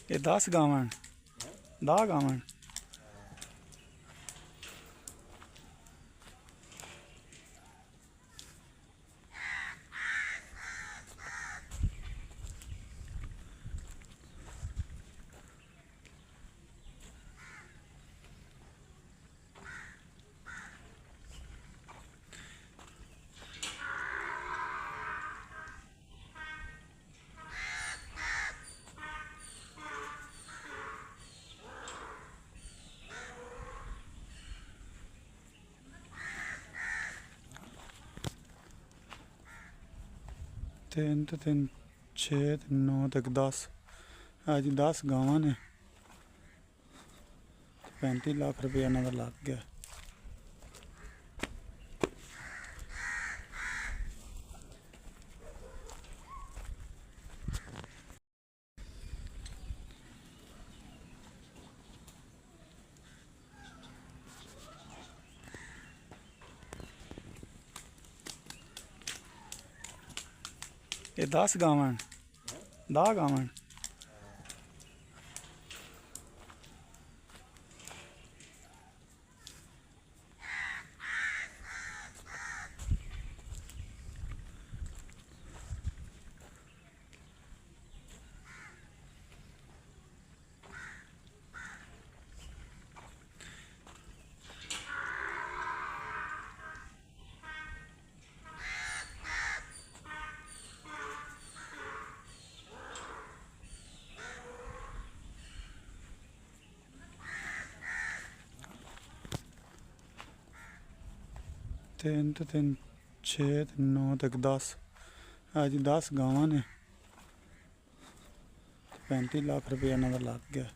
ਇਹ 10 ਗਾਵਾਂ 10 ਗਾਵਾਂ। तीन तो तीन 6 9 तक 10 आज 10 गावां ने 35 लाख रुपया इन्हां दा लग गया। ये 10 गावां 10 गावां। तीन तो तीन 6 9 तक 10 आज 10 गावां ने 35 लाख रुपया इन्हां दा लग गया।